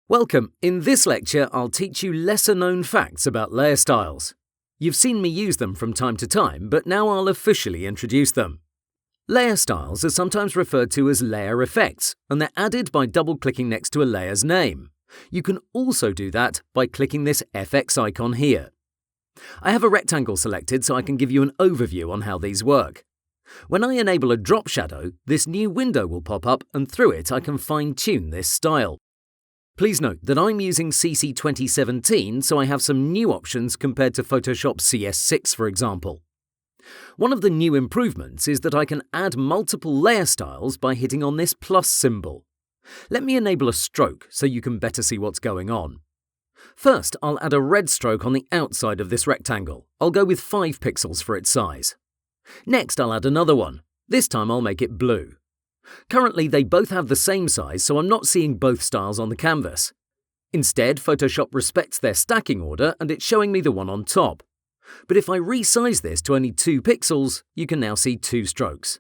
Welcome. In this lecture, I'll teach you lesser-known facts about layer styles. You've seen me use them from time to time, but now I'll officially introduce them. Layer styles are sometimes referred to as layer effects, and they're added by double-clicking next to a layer's name. You can also do that by clicking this FX icon here. I have a rectangle selected so I can give you an overview on how these work. When I enable a drop shadow, this new window will pop up, and through it I can fine-tune this style. Please note that I'm using CC 2017, so I have some new options compared to Photoshop CS6, for example. One of the new improvements is that I can add multiple layer styles by hitting on this plus symbol. Let me enable a stroke so you can better see what's going on. First, I'll add a red stroke on the outside of this rectangle. I'll go with 5 pixels for its size. Next, I'll add another one. This time I'll make it blue. Currently, they both have the same size, so I'm not seeing both styles on the canvas. Instead, Photoshop respects their stacking order and it's showing me the one on top. But if I resize this to only 2 pixels, you can now see 2 strokes.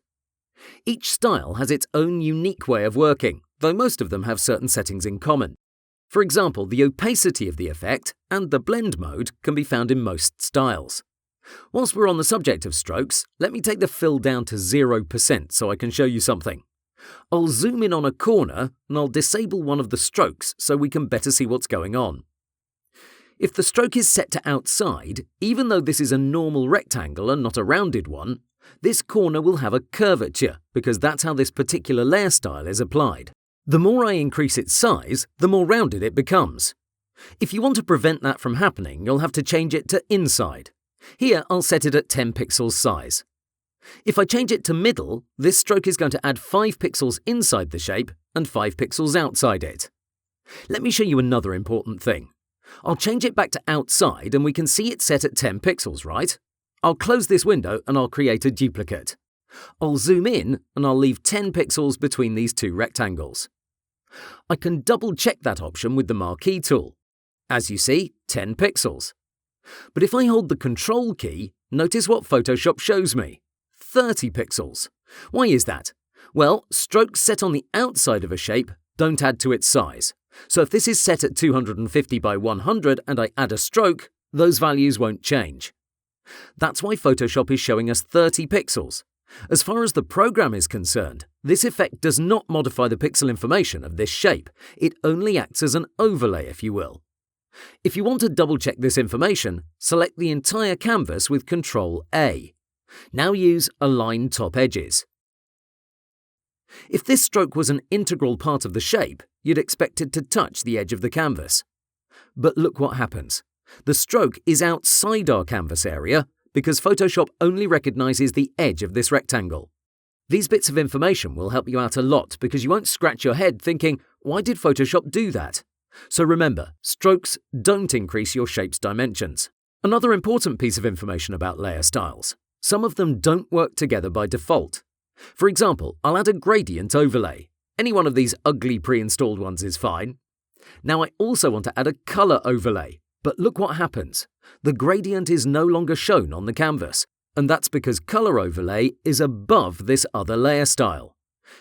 Each style has its own unique way of working, though most of them have certain settings in common. For example, the opacity of the effect and the blend mode can be found in most styles. Whilst we're on the subject of strokes, let me take the fill down to 0% so I can show you something. I'll zoom in on a corner and I'll disable one of the strokes so we can better see what's going on. If the stroke is set to outside, even though this is a normal rectangle and not a rounded one, this corner will have a curvature because that's how this particular layer style is applied. The more I increase its size, the more rounded it becomes. If you want to prevent that from happening, you'll have to change it to inside. Here, I'll set it at 10 pixels size. If I change it to middle, this stroke is going to add 5 pixels inside the shape and 5 pixels outside it. Let me show you another important thing. I'll change it back to outside and we can see it set at 10 pixels, right? I'll close this window and I'll create a duplicate. I'll zoom in and I'll leave 10 pixels between these two rectangles. I can double-check that option with the marquee tool. As you see, 10 pixels. But if I hold the Control key, notice what Photoshop shows me. 30 pixels. Why is that? Well, strokes set on the outside of a shape don't add to its size. So if this is set at 250 by 100 and I add a stroke, those values won't change. That's why Photoshop is showing us 30 pixels. As far as the program is concerned, this effect does not modify the pixel information of this shape. It only acts as an overlay, if you will. If you want to double-check this information, select the entire canvas with Ctrl A. Now use Align Top Edges. If this stroke was an integral part of the shape, you'd expect it to touch the edge of the canvas. But look what happens. The stroke is outside our canvas area because Photoshop only recognizes the edge of this rectangle. These bits of information will help you out a lot because you won't scratch your head thinking, why did Photoshop do that? So remember, strokes don't increase your shape's dimensions. Another important piece of information about layer styles. Some of them don't work together by default. For example, I'll add a gradient overlay. Any one of these ugly pre-installed ones is fine. Now I also want to add a color overlay, but look what happens. The gradient is no longer shown on the canvas, and that's because color overlay is above this other layer style.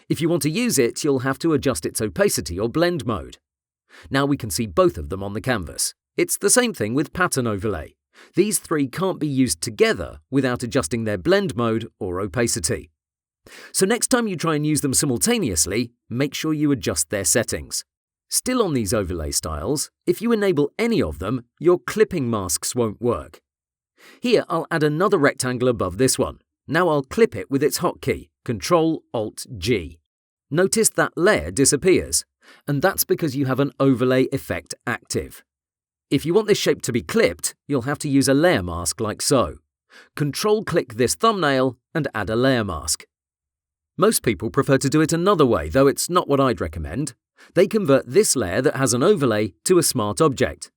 If you want to use it, you'll have to adjust its opacity or blend mode. Now we can see both of them on the canvas. It's the same thing with pattern overlay. These three can't be used together without adjusting their blend mode or opacity. So next time you try and use them simultaneously, make sure you adjust their settings. Still on these overlay styles, if you enable any of them, your clipping masks won't work. Here I'll add another rectangle above this one. Now I'll clip it with its hotkey, Ctrl-Alt-G. Notice that layer disappears, and that's because you have an overlay effect active. If you want this shape to be clipped, you'll have to use a layer mask like so. Control-click this thumbnail and add a layer mask. Most people prefer to do it another way, though it's not what I'd recommend. They convert this layer that has an overlay to a smart object.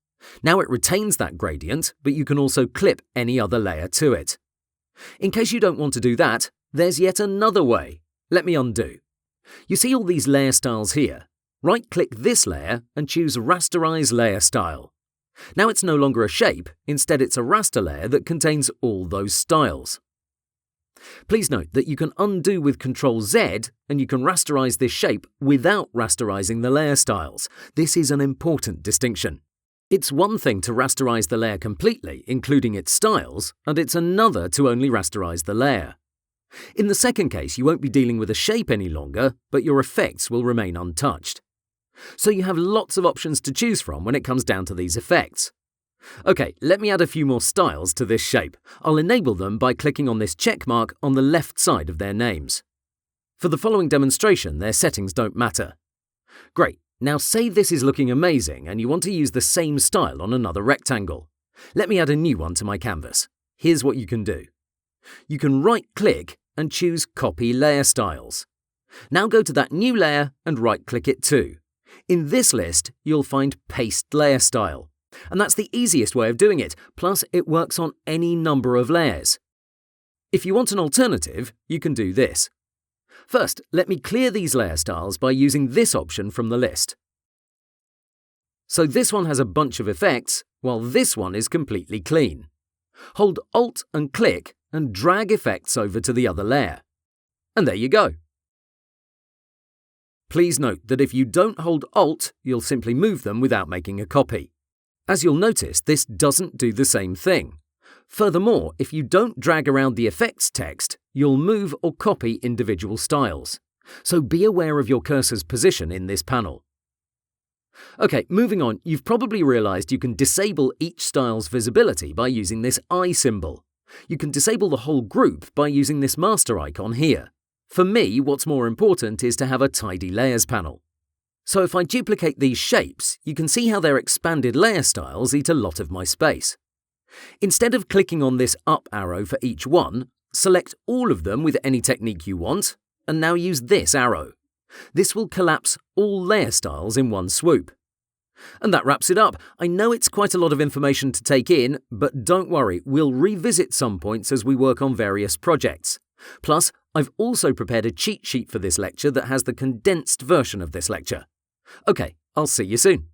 Now it retains that gradient, but you can also clip any other layer to it. In case you don't want to do that, there's yet another way. Let me undo. You see all these layer styles here? Right-click this layer and choose Rasterize Layer Style. Now it's no longer a shape, instead it's a raster layer that contains all those styles. Please note that you can undo with Ctrl-Z and you can rasterize this shape without rasterizing the layer styles. This is an important distinction. It's one thing to rasterize the layer completely, including its styles, and it's another to only rasterize the layer. In the second case, you won't be dealing with a shape any longer, but your effects will remain untouched. So you have lots of options to choose from when it comes down to these effects. Okay, let me add a few more styles to this shape. I'll enable them by clicking on this check mark on the left side of their names. For the following demonstration, their settings don't matter. Great, now say this is looking amazing and you want to use the same style on another rectangle. Let me add a new one to my canvas. Here's what you can do. You can right-click and choose Copy Layer Styles. Now go to that new layer and right-click it too. In this list, you'll find Paste Layer Style. And that's the easiest way of doing it, plus it works on any number of layers. If you want an alternative, you can do this. First, let me clear these layer styles by using this option from the list. So this one has a bunch of effects, while this one is completely clean. Hold Alt and click and drag effects over to the other layer. And there you go. Please note that if you don't hold Alt, you'll simply move them without making a copy. As you'll notice, this doesn't do the same thing. Furthermore, if you don't drag around the effects text, you'll move or copy individual styles. So be aware of your cursor's position in this panel. Okay, moving on, you've probably realized you can disable each style's visibility by using this eye symbol. You can disable the whole group by using this master icon here. For me, what's more important is to have a tidy layers panel. So if I duplicate these shapes, you can see how their expanded layer styles eat a lot of my space. Instead of clicking on this up arrow for each one, select all of them with any technique you want, and now use this arrow. This will collapse all layer styles in one swoop. And that wraps it up. I know it's quite a lot of information to take in, but don't worry, we'll revisit some points as we work on various projects. Plus, I've also prepared a cheat sheet for this lecture that has the condensed version of this lecture. Okay, I'll see you soon.